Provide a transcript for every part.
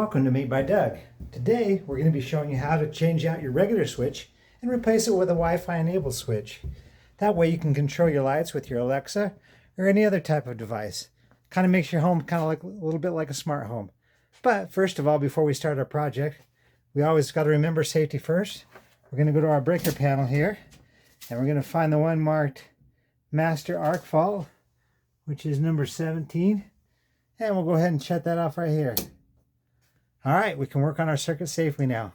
Welcome to Made by Doug. Today we're going to be showing you how to change out your regular switch and replace it with a Wi-Fi enabled switch. That way you can control your lights with your Alexa or any other type of device. Kind of makes your home kind of like a little bit like a smart home. But first of all, before we start our project, we always got to remember safety first. We're going to go to our breaker panel here and we're going to find the one marked Master Arc Fault, which is number 17. And we'll go ahead and shut that off right here. All right, we can work on our circuit safely now.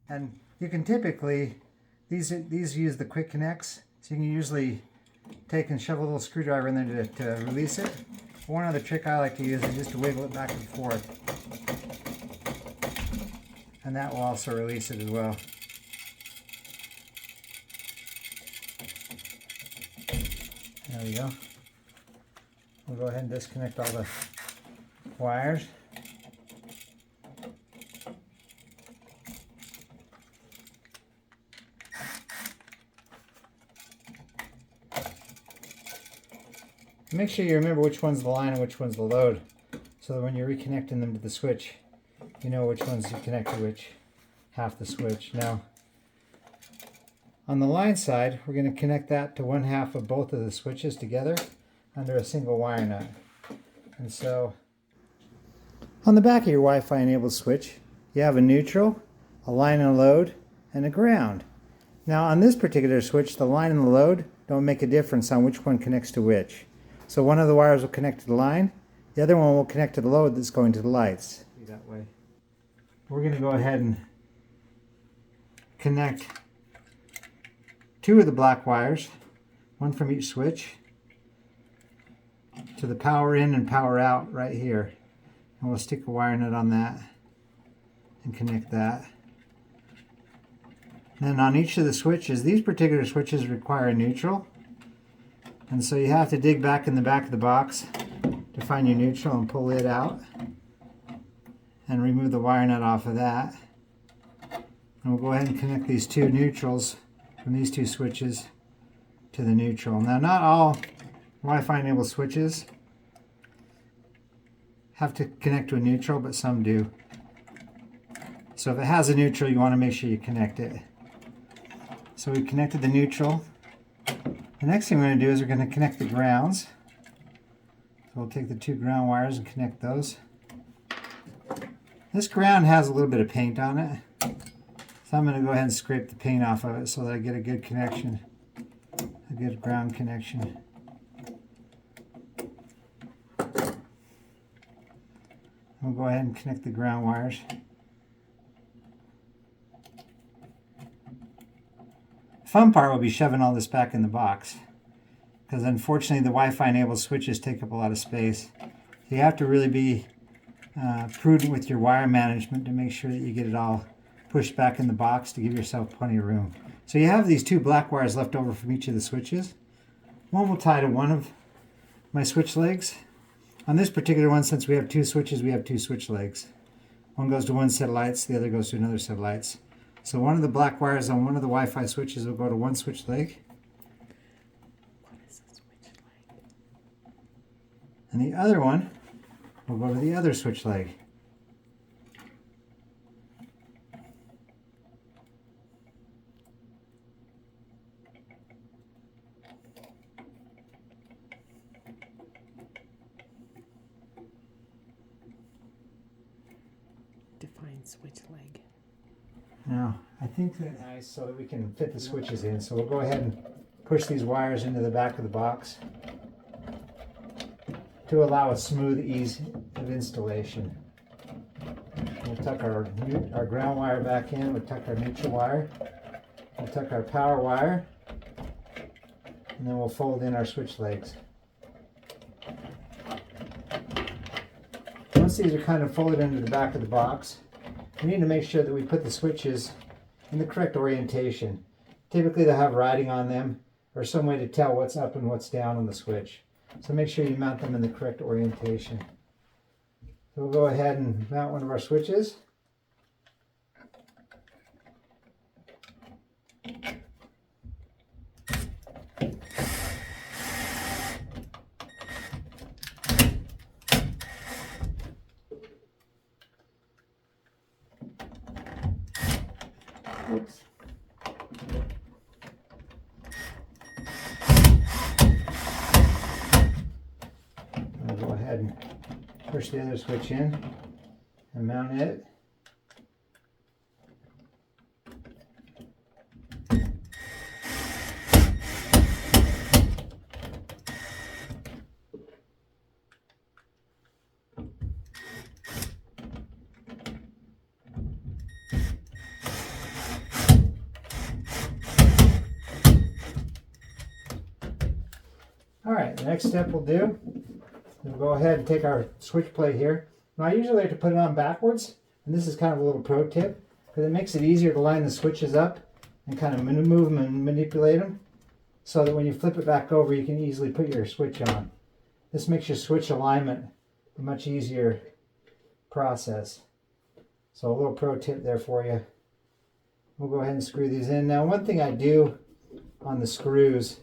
And you can typically, these use the quick connects, so you can usually take and shove a little screwdriver in there to release it. One other trick I like to use is just to wiggle it back and forth. And that will also release it as well. There we go. We'll go ahead and disconnect all the wires. Make sure you remember which one's the line and which one's the load, so that when you're reconnecting them to the switch, you know which ones you connect to which half the switch. Now, on the line side, we're going to connect that to one half of both of the switches together under a single wire nut. And so, on the back of your Wi-Fi enabled switch, you have a neutral, a line and a load, and a ground. Now on this particular switch, the line and the load don't make a difference on which one connects to which. So one of the wires will connect to the line, the other one will connect to the load that's going to the lights. That way. We're going to go ahead and connect two of the black wires, one from each switch, to the power in and power out right here. And we'll stick a wire nut on that and connect that. Then on each of the switches, these particular switches require a neutral. And so you have to dig back in the back of the box to find your neutral and pull it out and remove the wire nut off of that. And we'll go ahead and connect these two neutrals from these two switches to the neutral. Now, not all Wi-Fi enabled switches have to connect to a neutral, but some do. So if it has a neutral, you want to make sure you connect it. So we connected the neutral. The next thing we're going to do is we're going to connect the grounds. So we'll take the two ground wires and connect those. This ground has a little bit of paint on it. So I'm going to go ahead and scrape the paint off of it so that I get a good connection, a good ground connection. We'll go ahead and connect the ground wires. The fun part will be shoving all this back in the box, because unfortunately the Wi-Fi enabled switches take up a lot of space. So you have to really be prudent with your wire management to make sure that you get it all pushed back in the box to give yourself plenty of room. So you have these two black wires left over from each of the switches. One will tie to one of my switch legs. On this particular one, since we have two switches, we have two switch legs. One goes to one set of lights, the other goes to another set of lights. So one of the black wires on one of the Wi-Fi switches will go to one switch leg. What is a switch leg? And the other one will go to the other switch leg. Define switch leg. Now, I think that's nice so that we can fit the switches in. So we'll go ahead and push these wires into the back of the box to allow a smooth ease of installation. We'll tuck our ground wire back in, we'll tuck our neutral wire, we'll tuck our power wire, and then we'll fold in our switch legs. Once these are kind of folded into the back of the box, we need to make sure that we put the switches in the correct orientation. Typically they'll have writing on them or some way to tell what's up and what's down on the switch. So make sure you mount them in the correct orientation. So we'll go ahead and mount one of our switches. ahead and push the other switch in and mount it. Alright, the next step we'll do, we'll go ahead and take our switch plate here. Now I usually like to put it on backwards, and this is kind of a little pro tip, because it makes it easier to line the switches up and kind of move them and manipulate them, so that when you flip it back over you can easily put your switch on. This makes your switch alignment a much easier process. So a little pro tip there for you. We'll go ahead and screw these in. Now one thing I do on the screws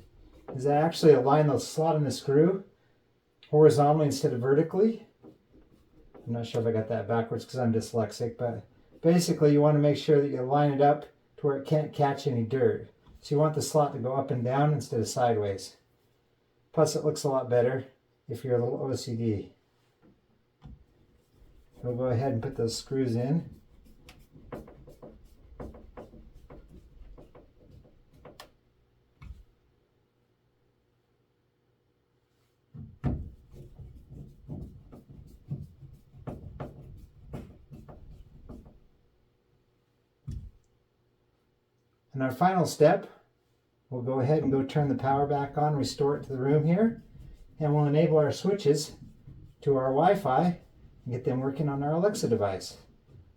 is I actually align the slot in the screw horizontally instead of vertically. I'm not sure if I got that backwards because I'm dyslexic, but basically you want to make sure that you line it up to where it can't catch any dirt. So you want the slot to go up and down instead of sideways. Plus it looks a lot better if you're a little OCD. We'll go ahead and put those screws in. And our final step, we'll go ahead and go turn the power back on, restore it to the room here, and we'll enable our switches to our Wi-Fi and get them working on our Alexa device.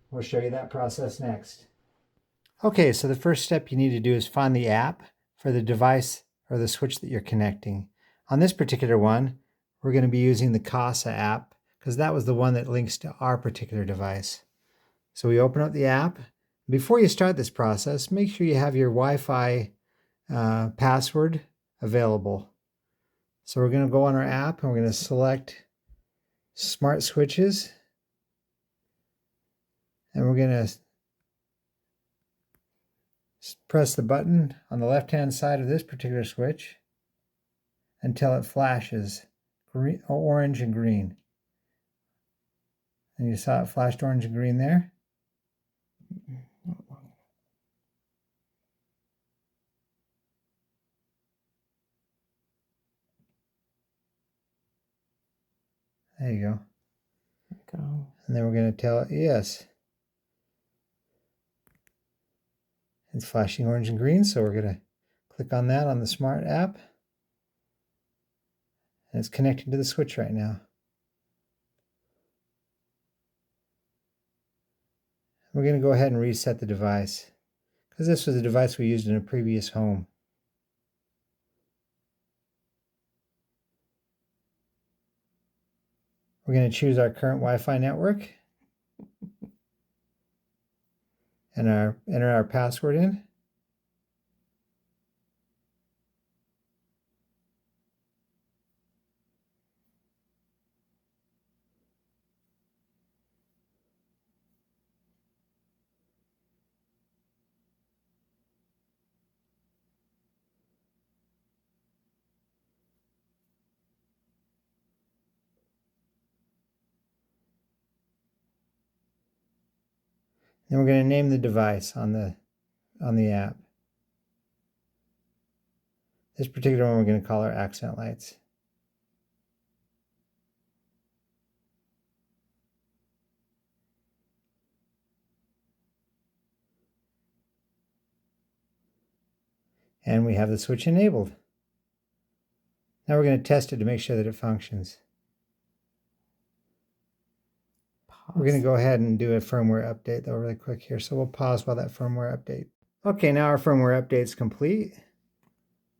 We'll show you that process next. Okay, so the first step you need to do is find the app for the device or the switch that you're connecting. On this particular one, we're going to be using the CASA app because that was the one that links to our particular device. So we open up the app. Before you start this process, make sure you have your Wi-Fi password available. So we're going to go on our app and we're going to select Smart Switches. And we're going to press the button on the left-hand side of this particular switch until it flashes green, orange and green. And you saw it flashed orange and green there. There you go. And then we're going to tell it yes. It's flashing orange and green, so we're going to click on that on the Smart app. And it's connected to the switch right now. We're going to go ahead and reset the device because this was a device we used in a previous home. We're going to choose our current Wi-Fi network and enter our password in. Then we're going to name the device on the app. This particular one we're going to call our accent lights. And we have the switch enabled. Now we're going to test it to make sure that it functions. We're going to go ahead and do a firmware update though really quick here. So we'll pause while that firmware update. Okay, now our firmware update's complete.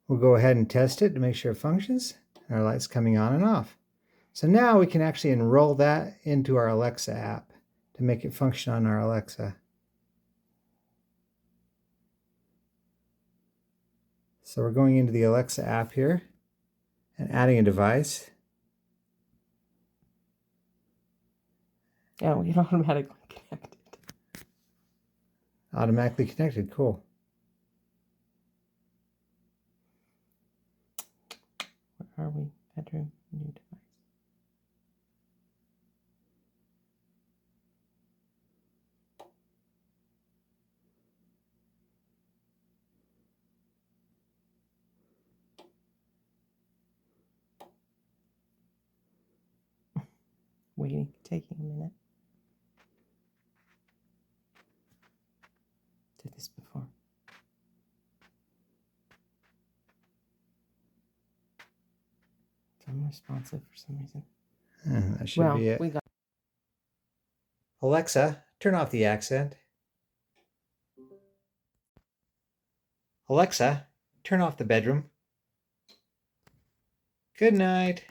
We'll go ahead and test it to make sure it functions. Our light's coming on and off. So now we can actually enroll that into our Alexa app to make it function on our Alexa. So we're going into the Alexa app here and adding a device. Yeah, we automatically connected. Automatically connected, cool. Where are we? Bedroom, new device. taking a minute. Did this before. It's unresponsive for some reason. That should be it. We got Alexa, turn off the accent. Alexa, turn off the bedroom. Good night.